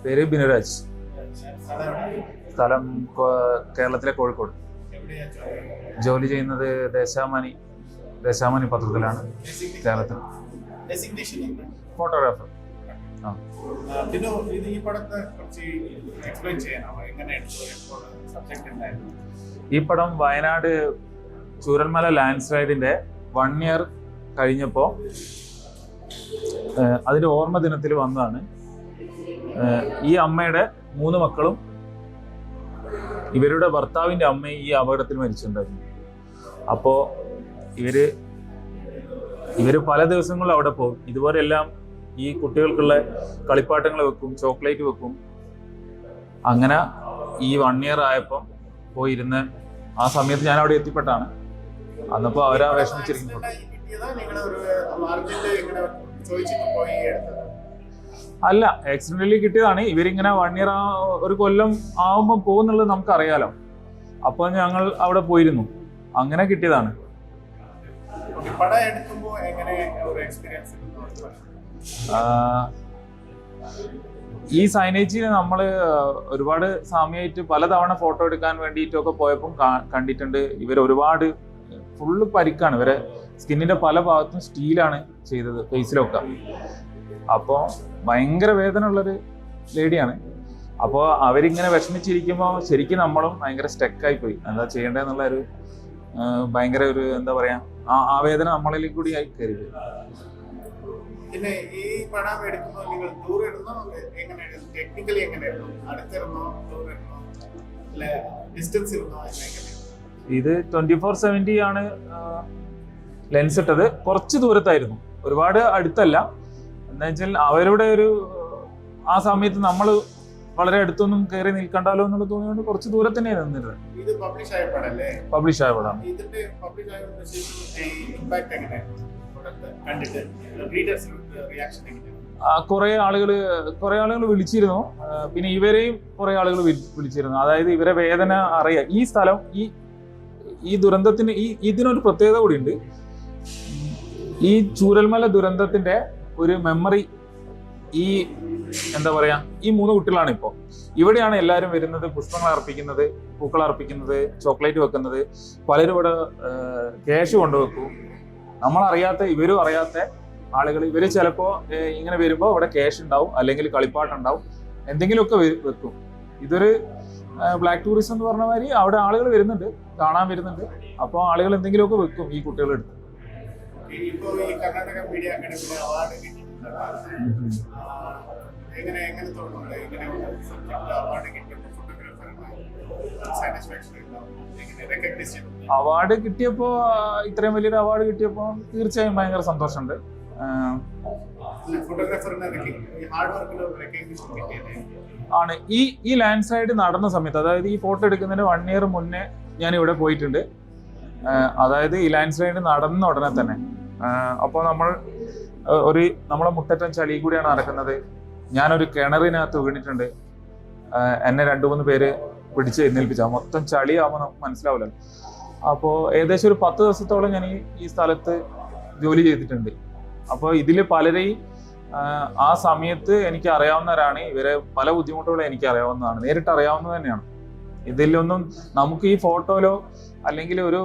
പേര് ബിനുരാജ്. സ്ഥലം കേരളത്തിലെ കോഴിക്കോട്. ജോലി ചെയ്യുന്നത് ദേശാമാനി പത്രത്തിലാണ്, കേരളത്തിൽ. ഫോട്ടോഗ്രാഫർ. ഈ പടം വയനാട് ചൂരൽമല ലാൻഡ് സ്ലൈഡിന്റെ 1 year കഴിഞ്ഞപ്പോൾ അതിന്റെ ഓർമ്മ ദിനത്തിൽ വന്നതാണ്. ഈ അമ്മയുടെ 3 മക്കളും ഇവരുടെ ഭർത്താവിന്റെ അമ്മയും ഈ അപകടത്തിൽ മരിച്ചിട്ടുണ്ടായിരുന്നു. അപ്പോൾ ഇവര് പല ദിവസങ്ങളും അവിടെ പോകും. ഇതുപോലെല്ലാം ഈ കുട്ടികൾക്കുള്ള കളിപ്പാട്ടങ്ങൾ വെക്കും, ചോക്ലേറ്റ് വെക്കും. അങ്ങനെ ഈ 1 year ആയപ്പം പോയിരുന്ന് ആ സമയത്ത് ഞാൻ അവിടെ എത്തിപ്പെട്ടാണ്. അന്നപ്പോ അവരാ വിഷമിച്ചിരിക്കുന്നു. അല്ല, ആക്സിഡന്റലി കിട്ടിയതാണ്. ഇവരിങ്ങനെ 1 year ഒരു കൊല്ലം ആവുമ്പോൾ പോകുന്നുള്ളത് നമുക്കറിയാലോ. അപ്പൊ ഞങ്ങൾ അവിടെ പോയിരുന്നു, അങ്ങനെ കിട്ടിയതാണ്. ഈ സൈനേജിന് നമ്മൾ ഒരുപാട് സമയമായിട്ട് പലതവണ ഫോട്ടോ എടുക്കാൻ വേണ്ടിയിട്ടൊക്കെ പോയപ്പോൾ കണ്ടിട്ടുണ്ട്. ഇവർ ഒരുപാട് ഫുള്ള് പരിക്കാണ്. ഇവരെ സ്കിന്നിന്റെ പല ഭാഗത്തും സ്റ്റീലാണ് ചെയ്തത്, ഫേസിലൊക്കെ. അപ്പോൾ ഭയങ്കര വേദന ഉള്ളൊരു ലേഡിയാണ്. അപ്പോൾ അവരിങ്ങനെ വിഷമിച്ചിരിക്കുമ്പോൾ ശരിക്കും നമ്മളും ഭയങ്കര സ്റ്റക്കായി പോയി. എന്താ ചെയ്യേണ്ടതെന്നുള്ള ഒരു ഭയങ്കര ഒരു എന്താ പറയാ, ആ വേദന നമ്മളിലേക്ക് കൂടി ആയി കയറി പോയി. പിന്നെ ഈ പടം എടുക്കുമ്പോൾ നിങ്ങൾ ടൂർ ഇടുന്നോ, എങ്ങനെയായിരുന്നു ടെക്നിക്കലി? എങ്ങനെയായിരുന്നു? അടുത്തിരുന്നോ, ടൂർ ഇടുന്നോ, അല്ല ഡിസ്റ്റൻസ് ഇരുന്നോ? ഇത് 24-70 ആണ് ലെൻസ് ഇട്ടത്. കുറച്ച് ദൂരത്തായിരുന്നു, ഒരുപാട് അടുത്തല്ല. എന്താ വെച്ചാൽ അവരുടെ ഒരു ആ സമയത്ത് നമ്മൾ വളരെ അടുത്തൊന്നും കയറി നിൽക്കണ്ടല്ലോ എന്നുള്ള തോന്നിയോണ്ട് കുറച്ച് ദൂരെ തന്നെയാണ് നിന്നിരുന്നത്. ഇത് പബ്ലിഷ് ആയ പടല്ലേ? പബ്ലിഷ് ആയ പടം. ഇതിന്റെ പബ്ലിഷ് ആയ ഇമ്പാക്ട് എങ്ങനെയായിരുന്നു? കണ്ടിട്ട് റിയാക്ഷൻ എങ്ങനെയായിരുന്നു? കുറെ ആളുകൾ വിളിച്ചിരുന്നു. പിന്നെ ഇവരെയും കുറെ ആളുകൾ വിളിച്ചിരുന്നു. അതായത് ഇവരെ വേദന അറിയാം. ഈ സ്ഥലം ഈ ദുരന്തത്തിന് ഇതിനൊരു പ്രത്യേകത കൂടിയുണ്ട്. ഈ ചൂരൽമല ദുരന്തത്തിന്റെ ഒരു മെമ്മറി ഈ എന്താ പറയാ, ഈ 3 കുട്ടികളാണ് ഇപ്പോൾ ഇവിടെയാണ് എല്ലാവരും വരുന്നത്, പുഷ്പങ്ങൾ അർപ്പിക്കുന്നത്, പൂക്കൾ അർപ്പിക്കുന്നത്, ചോക്ലേറ്റ് വെക്കുന്നത്. പലരും ഇവിടെ ക്യാഷ് കൊണ്ടുവെക്കും. നമ്മളറിയാത്ത, ഇവരും അറിയാത്ത ആളുകൾ. ഇവര് ചിലപ്പോ ഇങ്ങനെ വരുമ്പോൾ ഇവിടെ ക്യാഷ് ഉണ്ടാവും, അല്ലെങ്കിൽ കളിപ്പാട്ടം ഉണ്ടാവും, എന്തെങ്കിലുമൊക്കെ വെക്കും. ഇതൊരു ബ്ലാക്ക് ടൂറിസം എന്ന് പറഞ്ഞ മാതിരി അവിടെ ആളുകൾ വരുന്നുണ്ട്, കാണാൻ വരുന്നുണ്ട്. അപ്പോൾ ആളുകൾ എന്തെങ്കിലുമൊക്കെ വെക്കും ഈ കുട്ടികളെടുത്ത്. അവാർഡ് കിട്ടിയപ്പോ, ഇത്രയും വലിയൊരു അവാർഡ് കിട്ടിയപ്പോ തീർച്ചയായും ഭയങ്കര സന്തോഷമുണ്ട്. ആണ് ഈ ലാൻഡ് സ്ലൈഡ് നടന്ന സമയത്ത്, അതായത് ഈ ഫോട്ടോ എടുക്കുന്നതിന് 1 year മുന്നേ ഞാൻ ഇവിടെ പോയിട്ടുണ്ട്. അതായത് ഈ ലാൻഡ് സ്ലൈഡ് നടന്ന ഉടനെ തന്നെ. അപ്പോൾ നമ്മളെ മുട്ടറ്റം ചളി കൂടിയാണ് നടക്കുന്നത്. ഞാനൊരു കിണറിനകത്ത് വീണിട്ടുണ്ട്. എന്നെ 2-3 പേര് പിടിച്ച് എഴുന്നേൽപ്പിച്ച, മൊത്തം ചളിയാവുമ്പോൾ നമുക്ക് മനസ്സിലാവില്ലല്ലോ. അപ്പോൾ ഏകദേശം ഒരു 10 ദിവസത്തോളം ഞാൻ ഈ സ്ഥലത്ത് ജോലി ചെയ്തിട്ടുണ്ട്. അപ്പോൾ ഇതിൽ പലരെയും ആ സമയത്ത് എനിക്ക് അറിയാവുന്നവരാണ്. ഇവരെ പല ബുദ്ധിമുട്ടുകളും എനിക്ക് അറിയാവുന്നതാണ്, നേരിട്ട് അറിയാവുന്നത് തന്നെയാണ്. ഇതിലൊന്നും നമുക്ക് ഈ ഫോട്ടോയിലോ അല്ലെങ്കിൽ ഒരു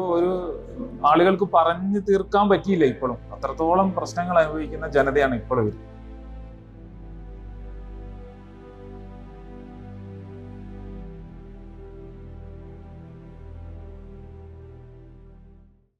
ആളുകൾക്ക് പറഞ്ഞു തീർക്കാൻ പറ്റിയില്ല. ഇപ്പോഴും അത്രത്തോളം പ്രശ്നങ്ങൾ അനുഭവിക്കുന്ന ജനതയാണ് ഇപ്പോഴും ഇവർ.